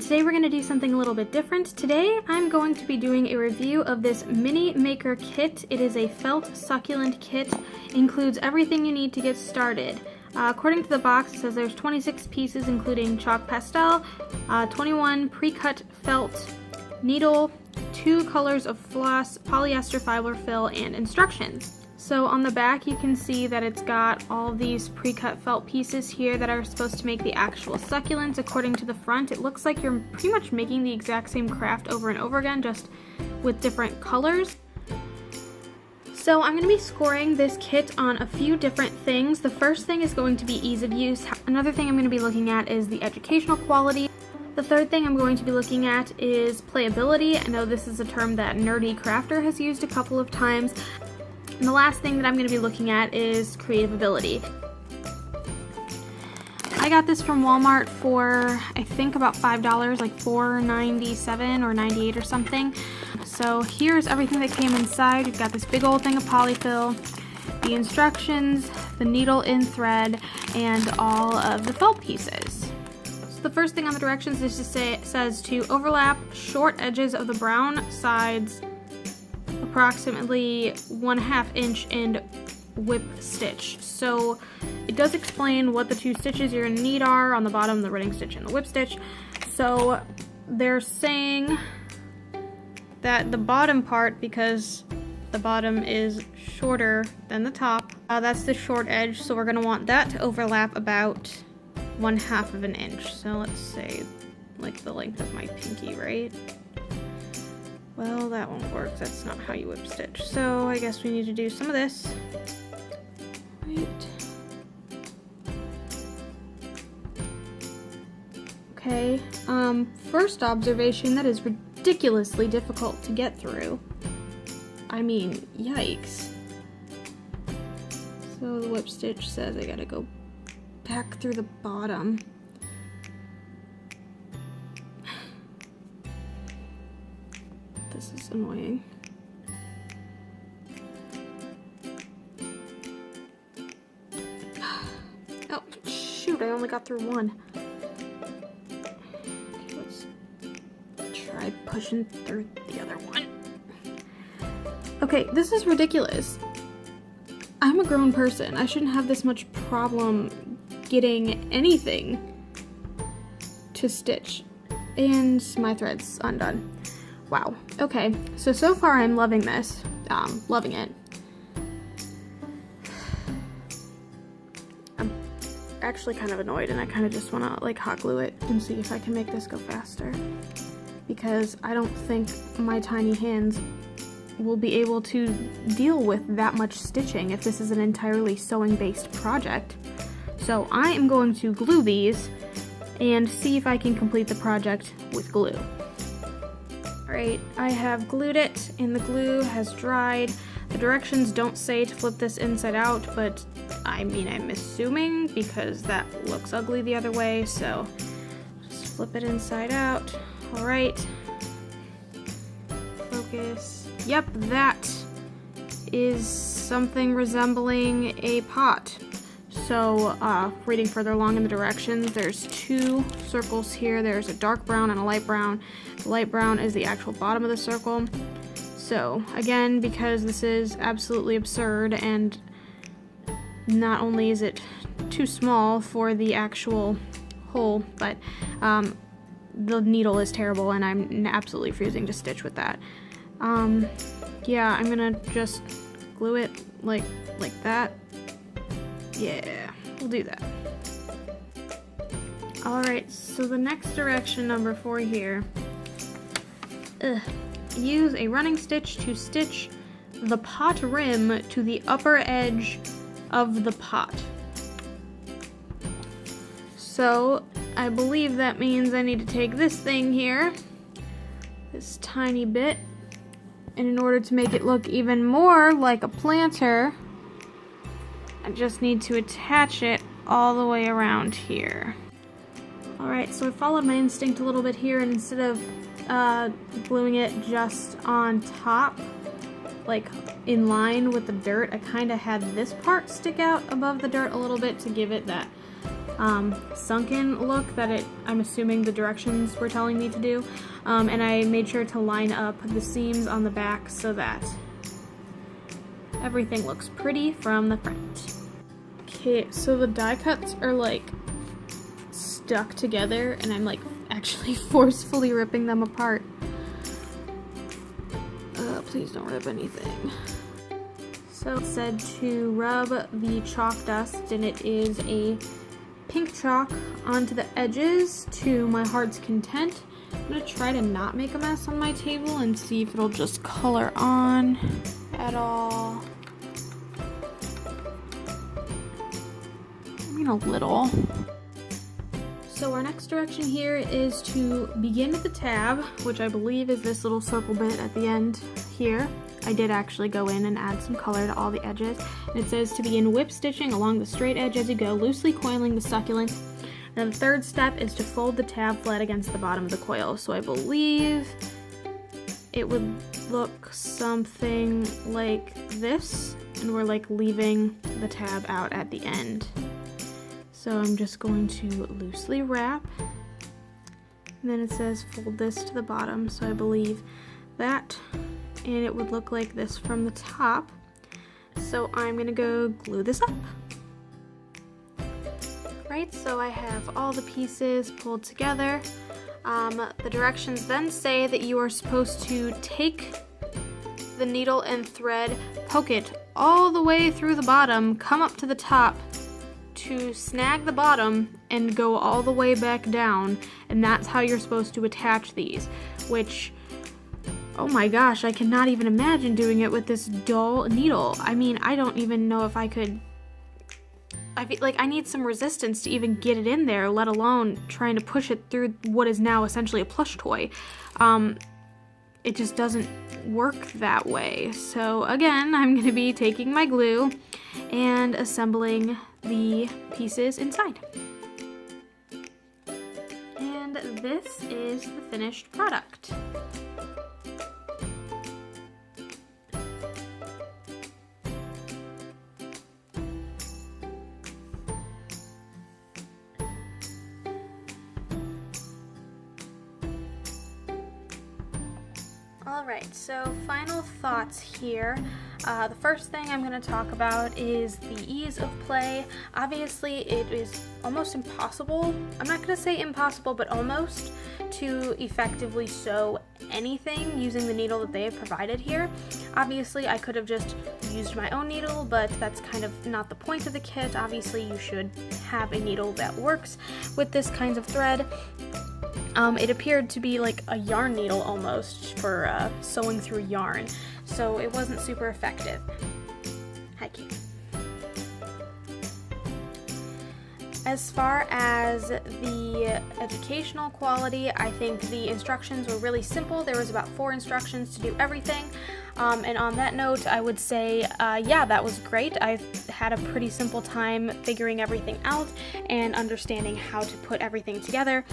today we're going to do something a little bit different. Today I'm going to be doing a review of this mini maker kit. It is a felt succulent kit, includes everything you need to get started. According to the box, it says there's 26 pieces including chalk pastel, 21 pre-cut felt, needle, 2 colors of floss, polyester fiber fill, and instructions. So on the back you can see that it's got all these pre-cut felt pieces here that are supposed to make the actual succulents. According to the front, it looks like you're pretty much making the exact same craft over and over again, just with different colors. So I'm going to be scoring this kit on a few different things. The first thing is going to be ease of use. Another thing I'm going to be looking at is the educational quality. The third thing I'm going to be looking at is playability. I know this is a term that Nerdy Crafter has used a couple of times. And the last thing that I'm going to be looking at is creative ability. I got this from Walmart for, I think, about $5, like $4.97 or $98 or something. So here's everything that came inside. You've got this big old thing of polyfill, the instructions, the needle in thread, and all of the felt pieces. So the first thing on the directions is says to overlap short edges of the brown sides approximately 1/2 inch and whip stitch. So it does explain what the 2 stitches you're going to need are on the bottom, the running stitch and the whip stitch. So they're saying that the bottom part, because the bottom is shorter than the top, that's the short edge, so we're going to want that to overlap about 1/2 of an inch. So let's say like the length of my pinky, right? Well, that won't work. That's not how you whip stitch. So I guess we need to do some of this. Right. Okay. First observation, that is ridiculously difficult to get through. I mean, yikes. So the whip stitch says I gotta go back through the bottom. This is annoying. Oh, shoot, I only got through one. Okay, let's try pushing through the other one. Okay, this is ridiculous. I'm a grown person. I shouldn't have this much problem getting anything to stitch. And my thread's undone. Wow. Okay, so far I'm loving this. Loving it. I'm actually kind of annoyed, and I kind of just want to like hot glue it and see if I can make this go faster. Because I don't think my tiny hands will be able to deal with that much stitching if this is an entirely sewing-based project. So I am going to glue these and see if I can complete the project with glue. Alright, I have glued it and the glue has dried. The directions don't say to flip this inside out, but I mean, I'm assuming because that looks ugly the other way, so just flip it inside out. Alright. Focus. Yep, that is something resembling a pot. So, reading further along in the directions, there's 2 circles here. There's a dark brown and a light brown. The light brown is the actual bottom of the circle. So, again, because this is absolutely absurd, and not only is it too small for the actual hole, but the needle is terrible, and I'm absolutely refusing to stitch with that. Yeah, I'm gonna just glue it like that. Yeah, we'll do that. Alright, so the next direction, number 4 here. Use a running stitch to stitch the pot rim to the upper edge of the pot. So, I believe that means I need to take this thing here, this tiny bit, and in order to make it look even more like a planter, I just need to attach it all the way around here. Alright, so I followed my instinct a little bit here, and instead of gluing it just on top, like in line with the dirt, I kind of had this part stick out above the dirt a little bit to give it that sunken look that I'm assuming the directions were telling me to do. And I made sure to line up the seams on the back so that everything looks pretty from the front. Okay, so the die cuts are like stuck together and I'm like actually forcefully ripping them apart. Please don't rip anything. So it said to rub the chalk dust, and it is a pink chalk onto the edges to my heart's content. I'm gonna try to not make a mess on my table and see if it'll just color on at all. I mean, a little. So our next direction here is to begin at the tab, which I believe is this little circle bit at the end here. I did actually go in and add some color to all the edges. And it says to begin whip stitching along the straight edge as you go, loosely coiling the succulent. And the third step is to fold the tab flat against the bottom of the coil. So I believe it would look something like this, and we're like leaving the tab out at the end. So I'm just going to loosely wrap, and then it says fold this to the bottom, so I believe that, and it would look like this from the top. So I'm gonna go glue this up. Right, so I have all the pieces pulled together. The directions then say that you are supposed to take the needle and thread, poke it all the way through the bottom, come up to the top, to snag the bottom and go all the way back down, and that's how you're supposed to attach these, which, oh my gosh, I cannot even imagine doing it with this dull needle. I mean, I don't even know if I could. I feel like I need some resistance to even get it in there, let alone trying to push it through what is now essentially a plush toy. It just doesn't work that way. So again, I'm going to be taking my glue and assembling the pieces inside. And this is the finished product. Alright, so final thoughts here. The first thing I'm going to talk about is the ease of play. Obviously, it is almost impossible, I'm not going to say impossible, but almost, to effectively sew anything using the needle that they have provided here. Obviously, I could have just used my own needle, but that's kind of not the point of the kit. Obviously, you should have a needle that works with this kind of thread. It appeared to be like a yarn needle almost for sewing through yarn, so it wasn't super effective. Hi, Kate. As far as the educational quality, I think the instructions were really simple. There was about 4 instructions to do everything. And on that note, I would say, yeah, that was great. I had a pretty simple time figuring everything out and understanding how to put everything together.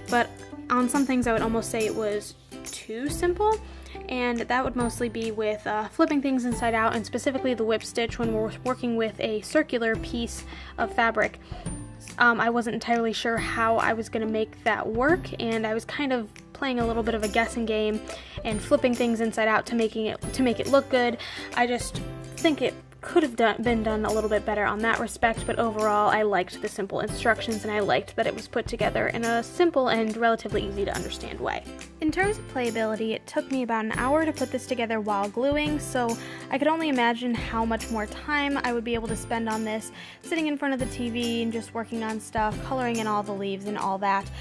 But on some things, I would almost say it was too simple. And that would mostly be with flipping things inside out, and specifically the whip stitch when we're working with a circular piece of fabric. I wasn't entirely sure how I was going to make that work, and I was kind of playing a little bit of a guessing game and flipping things inside out to make it look good. I just think it could have been done a little bit better on that respect, but overall I liked the simple instructions and I liked that it was put together in a simple and relatively easy to understand way. In terms of playability, it took me about an hour to put this together while gluing, so I could only imagine how much more time I would be able to spend on this, sitting in front of the TV and just working on stuff, coloring in all the leaves and all that.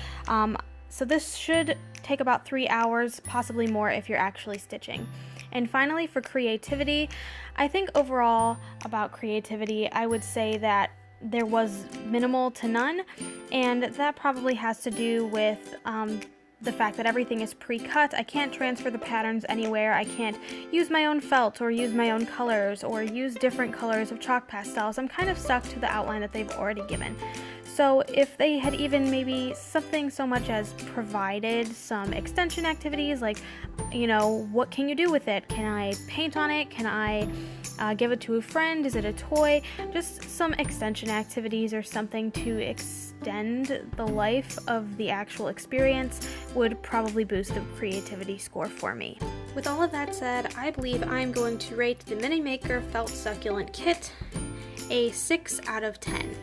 So this should take about 3 hours, possibly more if you're actually stitching. And finally, for creativity, I think overall about creativity, I would say that there was minimal to none, and that probably has to do with the fact that everything is pre-cut. I can't transfer the patterns anywhere. I can't use my own felt or use my own colors or use different colors of chalk pastels. I'm kind of stuck to the outline that they've already given. So if they had even maybe something so much as provided some extension activities, like, you know, what can you do with it? Can I paint on it? Can I give it to a friend? Is it a toy? Just some extension activities or something to extend the life of the actual experience would probably boost the creativity score for me. With all of that said, I believe I'm going to rate the Mini Maker Felt Succulent Kit a 6 out of 10.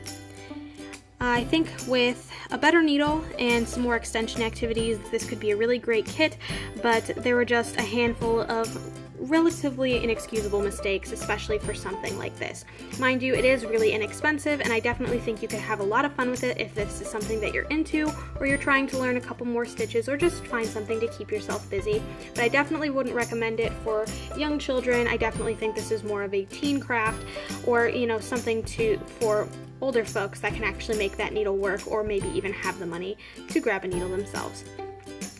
I think with a better needle and some more extension activities, this could be a really great kit, but there were just a handful of relatively inexcusable mistakes, especially for something like this. Mind you, it is really inexpensive, and I definitely think you could have a lot of fun with it if this is something that you're into, or you're trying to learn a couple more stitches, or just find something to keep yourself busy. But I definitely wouldn't recommend it for young children. I definitely think this is more of a teen craft, or something for older folks that can actually make that needle work, or maybe even have the money to grab a needle themselves.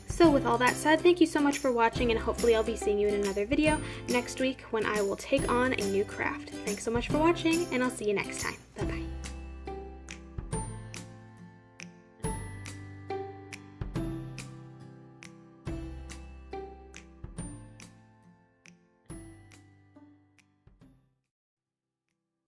So with all that said, thank you so much for watching, and hopefully I'll be seeing you in another video next week when I will take on a new craft. Thanks so much for watching, and I'll see you next time. Bye-bye.